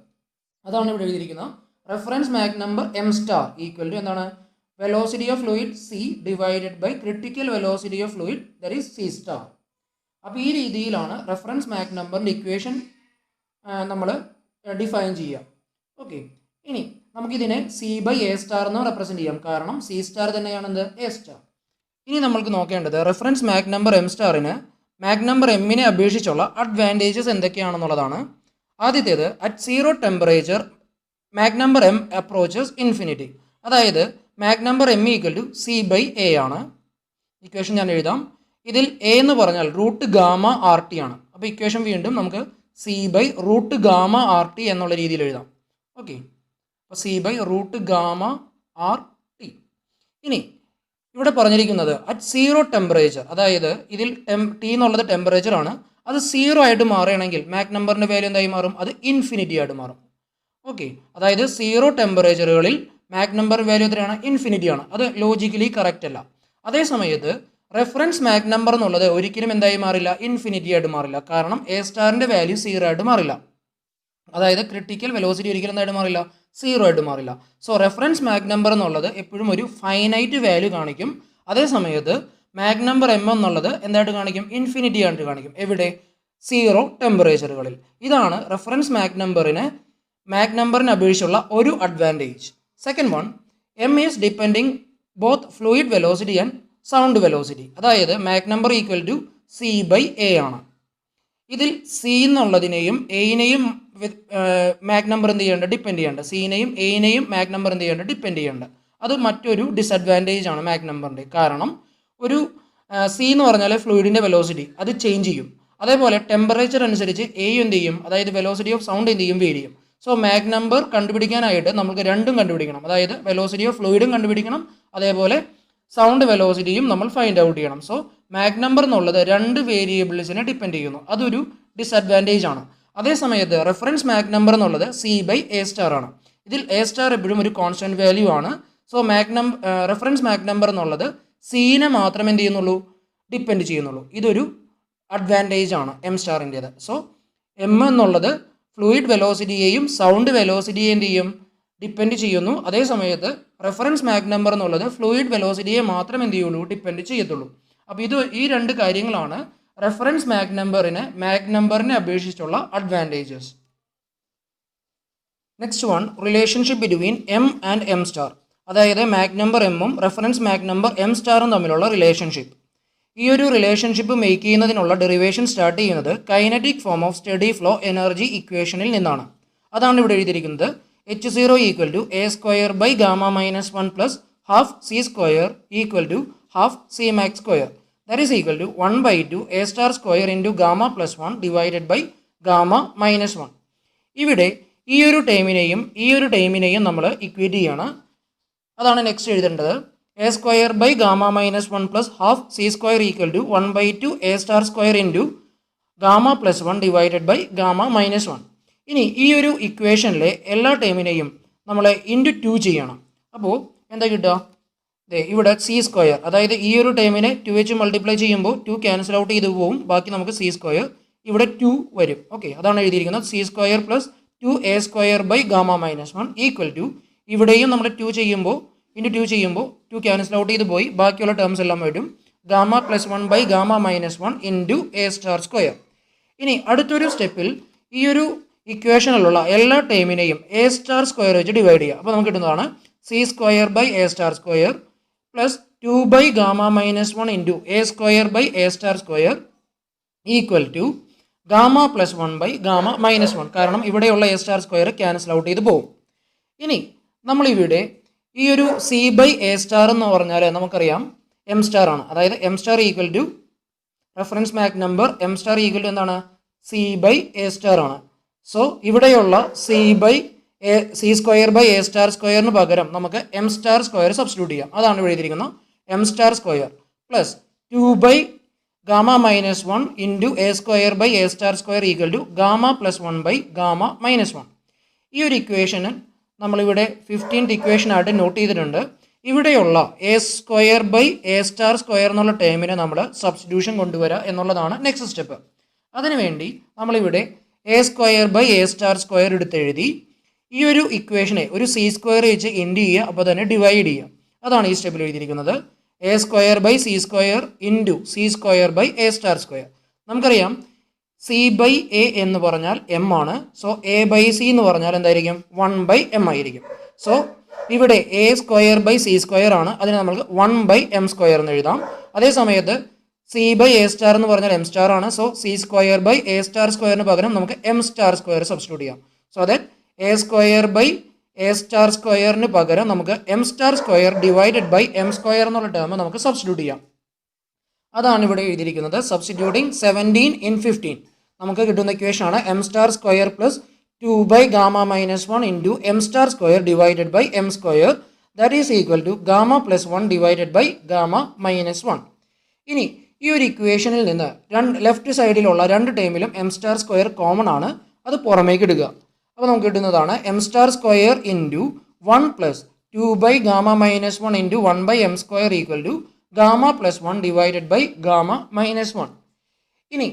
S1: അതാണ് ഇവിടെ എഴുതിയിരിക്കുന്നത്. Reference Mach number M star equal to എന്താണ്? Velocity of fluid C divided by critical velocity of fluid that is C star. അപ്പോൾ ഈ രീതിയിലാണ് റെഫറൻസ് മാക് നമ്പറിൻ്റെ ഇക്വേഷൻ നമ്മൾ ഡിഫൈൻ ചെയ്യുക. ഓക്കെ, ഇനി നമുക്കിതിനെ സി ബൈ എ സ്റ്റാർ എന്ന് റെപ്രസെൻറ്റ് ചെയ്യാം, കാരണം സി സ്റ്റാർ തന്നെയാണ് എന്ത് എ സ്റ്റാർ. ഇനി നമ്മൾക്ക് നോക്കേണ്ടത് റെഫറൻസ് മാക് നമ്പർ എം സ്റ്റാറിന് മാക് നമ്പർ എമ്മിനെ അപേക്ഷിച്ചുള്ള അഡ്വാൻറ്റേജസ് എന്തൊക്കെയാണെന്നുള്ളതാണ്. ആദ്യത്തേത്, at zero temperature Mach number M approaches infinity. അതായത് Mach number M equal to C by A ആണ്. ഇക്വേഷൻ ഞാൻ എഴുതാം. ഇതിൽ എ എന്ന് പറഞ്ഞാൽ റൂട്ട് ഗാമ ആർ ടി ആണ്. അപ്പോൾ ഇക്വേഷൻ വീണ്ടും നമുക്ക് C by root gamma R T എന്നുള്ള രീതിയിൽ എഴുതാം. ഓക്കെ, അപ്പോൾ C by root gamma R T. ഇനി ഇവിടെ പറഞ്ഞിരിക്കുന്നത് അറ്റ് സീറോ ടെമ്പറേച്ചർ, അതായത് ഇതിൽ ടി എന്നുള്ളത് ടെമ്പറേച്ചർ ആണ്. അത് സീറോ ആയിട്ട് മാറുകയാണെങ്കിൽ മാക് നമ്പറിൻ്റെ വാല്യൂ എന്തായി മാറും? അത് ഇൻഫിനിറ്റി ആയിട്ട് മാറും. ഓക്കെ, അതായത് സീറോ ടെമ്പറേച്ചറുകളിൽ മാക് നമ്പർ വാല്യൂ എത്രയാണ്? ഇൻഫിനിറ്റി ആണ്. അത് ലോജിക്കലി കറക്റ്റ് അല്ല. അതേ സമയത്ത് റെഫറൻസ് മാക് നമ്പർ എന്നുള്ളത് ഒരിക്കലും എന്തായി മാറില്ല? ഇൻഫിനിറ്റി ആയിട്ട് മാറില്ല. കാരണം എ സ്റ്റാറിൻ്റെ വാല്യൂ സീറോ ആയിട്ട് മാറില്ല. അതായത് ക്രിട്ടിക്കൽ വെലോസിറ്റി ഒരിക്കലും എന്തായിട്ട് മാറില്ല? സീറോ ആയിട്ട് മാറില്ല. സോ റെഫറൻസ് മാക് നമ്പർ എന്നുള്ളത് എപ്പോഴും ഒരു ഫൈനൈറ്റ് വാല്യൂ കാണിക്കും. അതേ സമയത്ത് മാക് നമ്പർ എം എന്നുള്ളത് എന്തായിട്ട് കാണിക്കും? ഇൻഫിനിറ്റി ആയിട്ട് കാണിക്കും. എവിടെ? സീറോ ടെമ്പറേച്ചറുകളിൽ. ഇതാണ് റെഫറൻസ് മാക് നമ്പറിനെ അപേക്ഷിച്ചുള്ള ഒരു advantage. Second one, M is depending both fluid velocity and sound velocity. അതായത് Mach number equal to C by A ആണ്. ഇതിൽ സി എന്നുള്ളതിനെയും എയിനെയും മാക് നമ്പർ എന്ത് ചെയ്യേണ്ടത്? ഡിപ്പെൻഡ് ചെയ്യേണ്ടത്. സിനെയും എയിനെയും മാക് നമ്പർ എന്ത് ചെയ്യേണ്ടത്? ഡിപ്പെൻഡ് ചെയ്യേണ്ടത്. അത് മറ്റൊരു ഡിസഡ്വാൻറ്റേജ് ആണ് മാക് നമ്പറിൻ്റെ. കാരണം ഒരു സി എന്ന് പറഞ്ഞാൽ ഫ്ലൂയിഡിൻ്റെ വെലോസിറ്റി അത് ചേഞ്ച് ചെയ്യും. അതേപോലെ ടെമ്പറേച്ചർ അനുസരിച്ച് എയും എന്ത് ചെയ്യും? അതായത് വെലോസിറ്റി ഓഫ് സൗണ്ട് എന്ത് ചെയ്യും? വേരി ചെയ്യും. സോ മാക് നമ്പർ കണ്ടുപിടിക്കാനായിട്ട് നമുക്ക് രണ്ടും കണ്ടുപിടിക്കണം. അതായത് വെലോസിറ്റി ഓഫ് ഫ്ലൂയിഡും കണ്ടുപിടിക്കണം, അതേപോലെ സൗണ്ട് വെലോസിറ്റിയും നമ്മൾ ഫൈൻഡ് ഔട്ട് ചെയ്യണം. സോ മാക് നമ്പർ എന്നുള്ളത് രണ്ട് വേരിയബിൾസിനെ ഡിപ്പെൻഡ് ചെയ്യുന്നു. അതൊരു ഡിസഡ്വാൻറ്റേജ് ആണ്. അതേസമയത്ത് റെഫറൻസ് മാക് നമ്പർ എന്നുള്ളത് സി ബൈ എ സ്റ്റാർ ആണ്. ഇതിൽ എ സ്റ്റാർ എപ്പോഴും ഒരു കോൺസ്റ്റന്റ് വാല്യൂ ആണ്. സോ റെഫറൻസ് മാക് നമ്പർ എന്നുള്ളത് സീനെ മാത്രമേ എന്ത് ചെയ്യുന്നുള്ളൂ? ഡിപ്പെൻഡ് ചെയ്യുന്നുള്ളൂ. ഇതൊരു അഡ്വാൻറ്റേജ് ആണ് എം സ്റ്റാറിൻ്റേത്. സോ എം എന്നുള്ളത് ഫ്ലൂയിഡ് വെലോസിറ്റിയെയും സൗണ്ട് വെലോസിറ്റിയെയും എന്ത് ചെയ്യും? ഡിപ്പെൻഡ് ചെയ്യുന്നു. അതേ സമയത്ത് റെഫറൻസ് മാക് നമ്പർ എന്നുള്ളത് ഫ്ലൂയിഡ് വെലോസിറ്റിയെ മാത്രം എന്ത് ചെയ്യുള്ളൂ? ഡിപ്പെൻഡ് ചെയ്യത്തുള്ളൂ. അപ്പോൾ ഈ രണ്ട് കാര്യങ്ങളാണ് റെഫറൻസ് മാക് നമ്പറിനെ അപേക്ഷിച്ചുള്ള advantages. Next one, relationship between M and M star. അതായത് മാക് നമ്പർ എമ്മും റെഫറൻസ് മാക് നമ്പർ എം സ്റ്റാറും തമ്മിലുള്ള റിലേഷൻഷിപ്പ്. ഈ ഒരു റിലേഷൻഷിപ്പ് മേക്ക് ചെയ്യുന്നതിനുള്ള ഡെറിവേഷൻ സ്റ്റാർട്ട് ചെയ്യുന്നത് kinetic form of steady flow energy ഇക്വേഷനിൽ നിന്നാണ്. അതാണ് ഇവിടെ എഴുതിയിരിക്കുന്നത്. H0 equal to A square by gamma minus 1 plus half C square equal to half C Mach square. That is equal to 1/2 A star square into gamma plus 1 divided by gamma minus 1. ഇവിടെ ഈ ഒരു ടൈമിനെയും നമ്മൾ equate ചെയ്യാണ്. അതാണ് next എഴുതേണ്ടത്. A square by gamma minus 1 plus half C square equal to 1/2 A star square into gamma plus 1 divided by gamma minus 1. ഇനി ഈ ഒരു ഇക്വേഷനിലെ എല്ലാ ടൈമിനെയും നമ്മൾ ഇൻറ്റു 2 ചെയ്യണം. അപ്പോൾ എന്താ കിട്ടുക? ഇവിടെ സി സ്ക്വയർ, അതായത് ഈ ഒരു ടൈമിനെ 2 വെച്ച് മൾട്ടിപ്ലൈ ചെയ്യുമ്പോൾ 2 ക്യാൻസൽ ഔട്ട് ചെയ്ത് പോകും. ബാക്കി നമുക്ക് സി സ്ക്വയർ, ഇവിടെ 2 വരും. ഓക്കെ, അതാണ് എഴുതിയിരിക്കുന്നത്. C square plus 2 A square by gamma minus 1 equal to, ഇവിടെയും നമ്മൾ 2 ചെയ്യുമ്പോൾ 2 ക്യാൻസൽ ഔട്ട് ചെയ്ത് പോയി, ബാക്കിയുള്ള ടേംസ് എല്ലാം വരും. Gamma plus 1 by gamma minus 1 into A star square. ഇനി അടുത്തൊരു സ്റ്റെപ്പിൽ ഈ ഒരു ഇക്വേഷനിലുള്ള എല്ലാ ടൈമിനെയും എ സ്റ്റാർ സ്ക്വയർ വെച്ച് ഡിവൈഡ് ചെയ്യുക. അപ്പോൾ നമുക്ക് കിട്ടുന്നതാണ് C square by A star square plus 2 by gamma minus 1 into A square by A star square equal to gamma plus 1 by gamma minus 1. കാരണം ഇവിടെയുള്ള A star square cancel out ചെയ്ത് പോകും. ഇനി നമ്മളിവിടെ ഈ ഒരു സി ബൈ എ സ്റ്റാർ എന്ന് പറഞ്ഞാൽ നമുക്കറിയാം എം സ്റ്റാർ ആണ്. അതായത് M star equal to reference Mach number M star equal to എന്താണ്? സി ബൈ എ സ്റ്റാർ ആണ്. സോ ഇവിടെയുള്ള C square by A star സ്ക്വയറിന് പകരം നമുക്ക് എം സ്റ്റാർ സ്ക്വയർ സബ്സ്റ്റിറ്റ്യൂട്ട് ചെയ്യാം. അതാണ് ഇവിടെ എഴുതിയിരിക്കുന്നത്. M star square plus 2 by gamma minus 1 into A square by A star square equal to gamma plus 1 by gamma minus 1. ഈ ഒരു ഇക്വേഷന് നമ്മളിവിടെ 15th ഇക്വേഷനായിട്ട് നോട്ട് ചെയ്തിട്ടുണ്ട്. ഇവിടെയുള്ള A square by A star square എന്നുള്ള ടേമിനെ നമ്മൾ സബ്സ്റ്റിറ്റ്യൂഷൻ കൊണ്ടുവരിക എന്നുള്ളതാണ് നെക്സ്റ്റ് സ്റ്റെപ്പ്. അതിനുവേണ്ടി നമ്മളിവിടെ A square by A star square എടുത്തെഴുതി ഈ ഒരു ഇക്വേഷനെ ഒരു സി സ്ക്വയർ വെച്ച് എൻഡ് ചെയ്യുക, അപ്പോൾ തന്നെ ഡിവൈഡ് ചെയ്യുക. അതാണ് ഈ സ്റ്റെപ്പിൽ എഴുതിയിരിക്കുന്നത്. A square by C square into C square by A star square. നമുക്കറിയാം സി ബൈ എ എന്ന് പറഞ്ഞാൽ എം ആണ്. സോ എ ബൈ സി എന്ന് പറഞ്ഞാൽ എന്തായിരിക്കും? 1/m ആയിരിക്കും. സോ ഇവിടെ A square by C square ആണ്, അതിന് നമുക്ക് 1/m² എന്ന് എഴുതാം. അതേ സമയത്ത് സി ബൈ എ സ്റ്റാർ എന്ന് പറഞ്ഞാൽ എം സ്റ്റാർ ആണ്. So C square by A star സ്ക്വയറിന് പകരം നമുക്ക് എം സ്റ്റാർ സ്ക്വയർ സബ്സ്റ്റിറ്റ്യൂട്ട് ചെയ്യാം. So that A square by A star സ്ക്വയറിന് പകരം നമുക്ക് M star square divided by M square എന്നുള്ള ടേം നമുക്ക് സബ്സ്റ്റിറ്റ്യൂട്ട് ചെയ്യാം. അതാണ് ഇവിടെ എഴുതിയിരിക്കുന്നത്. സബ്സ്റ്റിറ്റ്യൂട്ടിങ് 17 in 15 നമുക്ക് കിട്ടുന്ന ഇക്വേഷൻ ആണ് M star square plus 2/(γ-1) into M star square divided by M square that is equal to gamma plus 1 divided by (γ-1). ഇനി ഈ ഒരു ഇക്വേഷനിൽ നിന്ന് ലെഫ്റ്റ് സൈഡിലുള്ള രണ്ട് ടേമിലും എം സ്റ്റാർ സ്ക്വയർ കോമൺ ആണ്, അത് പുറമേക്ക് ഇടുക. അപ്പോൾ നമുക്ക് കിട്ടുന്നതാണ് M star square into 1 plus 2/(γ-1) into 1/m² equal to gamma plus 1 divided by (γ-1). ഇനി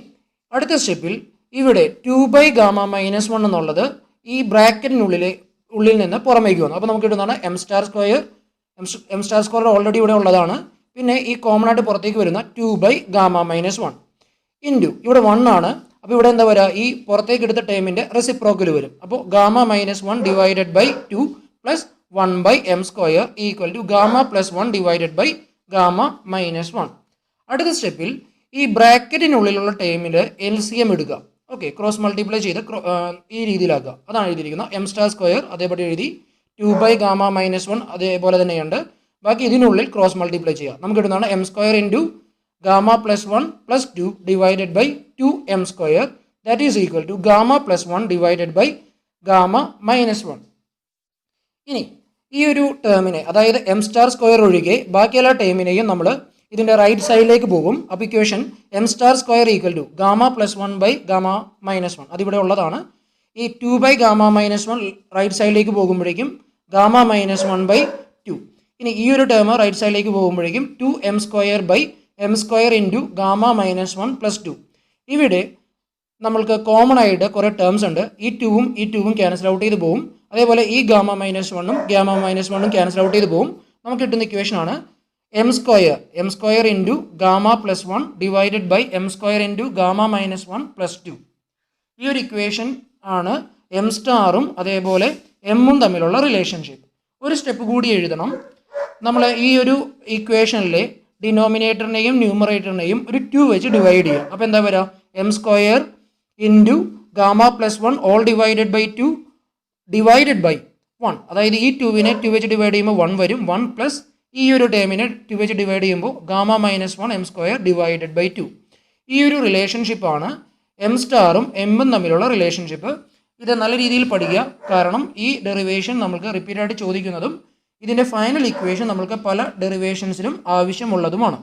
S1: അടുത്ത സ്റ്റെപ്പിൽ ഇവിടെ 2/(γ-1) എന്നുള്ളത് ഈ ബ്രാക്കറ്റിനുള്ളിൽ നിന്ന് പുറമേക്ക് വന്നു. അപ്പോൾ നമുക്ക് കിട്ടുന്നതാണ് എം സ്റ്റാർ സ്ക്വയർ ഓൾറെഡി ഇവിടെ ഉള്ളതാണ്. പിന്നെ ഈ കോമൺ ആയിട്ട് പുറത്തേക്ക് വരുന്ന 2/(γ-1) ഇൻറ്റു ഇവിടെ 1 ആണ്. അപ്പോൾ ഇവിടെ എന്താ വരിക? ഈ പുറത്തേക്ക് എടുത്ത ടേമിൻ്റെ റെസിപ്രോക്കൽ വരും. അപ്പോൾ (γ-1) divided by 2 plus 1/m² equal to gamma plus 1 divided by (γ-1). അടുത്ത സ്റ്റെപ്പിൽ ഈ ബ്രാക്കറ്റിനുള്ളിലുള്ള ടേമിൻ്റെ LCM എടുക്കുക. ഓക്കെ, ക്രോസ് മൾട്ടിപ്ലൈ ചെയ്ത് ഈ രീതിയിലാക്കുക. അതാണ് എഴുതിയിരിക്കുന്നത്. എം സ്റ്റാർ സ്ക്വയർ അതേപടി എഴുതി, 2/(γ-1) അതേപോലെ തന്നെയുണ്ട്. ബാക്കി ഇതിനുള്ളിൽ ക്രോസ് മൾട്ടിപ്ലൈ ചെയ്യുക. നമുക്ക് കിട്ടുന്നതാണ് m² into gamma plus 1 plus 2 divided by 2m² that is equal to gamma plus 1 divided by (γ-1). ഇനി ഈ ഒരു ടേമിനെ, അതായത് എം സ്റ്റാർ സ്ക്വയർ ഒഴികെ ബാക്കി എല്ലാ ടേമിനെയും നമ്മൾ ഇതിൻ്റെ റൈറ്റ് സൈഡിലേക്ക് പോകും. അപ്പോൾ equation M star square equal to gamma plus 1 by (γ-1). അതിവിടെ ഉള്ളതാണ്. ഈ 2/(γ-1) റൈറ്റ് സൈഡിലേക്ക് പോകുമ്പോഴേക്കും (γ-1/2). ഇനി ഈ ഒരു ടേം റൈറ്റ് സൈഡിലേക്ക് പോകുമ്പോഴേക്കും 2m² by m² into (γ-1) plus 2. ഇവിടെ നമ്മൾക്ക് കോമൺ ആയിട്ട് കുറേ ടേംസ് ഉണ്ട്. ഈ 2ഉം ക്യാൻസൽ ഔട്ട് ചെയ്ത് പോകും. അതേപോലെ ഈ (γ-1)ഉം (γ-1) ക്യാൻസൽ ഔട്ട് ചെയ്ത് പോകും. നമുക്ക് കിട്ടുന്ന ഇക്വേഷൻ ആണ് m² into gamma plus 1 divided by m² into (γ-1) plus 2. ഈ ഒരു ഇക്വേഷൻ ആണ് എം സ്റ്റാറും അതേപോലെ എമ്മും തമ്മിലുള്ള റിലേഷൻഷിപ്പ്. ഒരു സ്റ്റെപ്പ് കൂടി എഴുതണം. നമ്മൾ ഈ ഒരു ഇക്വേഷനിലെ ഡിനോമിനേറ്ററിനെയും ന്യൂമറേറ്ററിനെയും ഒരു 2 വെച്ച് ഡിവൈഡ് ചെയ്യുക. അപ്പോൾ എന്താ വരിക? m² into gamma plus 1 all divided by 2 divided by 1. അതായത് ഈ 2വിനെ 2 വെച്ച് ഡിവൈഡ് ചെയ്യുമ്പോൾ 1 വരും. 1 പ്ലസ് ഈ ഒരു ടേമിനെ 2 വെച്ച് ഡിവൈഡ് ചെയ്യുമ്പോൾ (γ-1) m² ഡിവൈഡഡ് ബൈ 2. ഈ ഒരു റിലേഷൻഷിപ്പാണ് എം സ്റ്റാറും എമ്മും തമ്മിലുള്ള റിലേഷൻഷിപ്പ്. ഇത് നല്ല രീതിയിൽ പഠിക്കുക. കാരണം ഈ ഡെറിവേഷൻ നമുക്ക് റിപ്പീറ്റായിട്ട് ചോദിക്കുന്നതും ഇതിൻ്റെ ഫൈനൽ ഇക്വേഷൻ നമ്മൾക്ക് പല ഡെറിവേഷൻസിലും ആവശ്യമുള്ളതുമാണ്.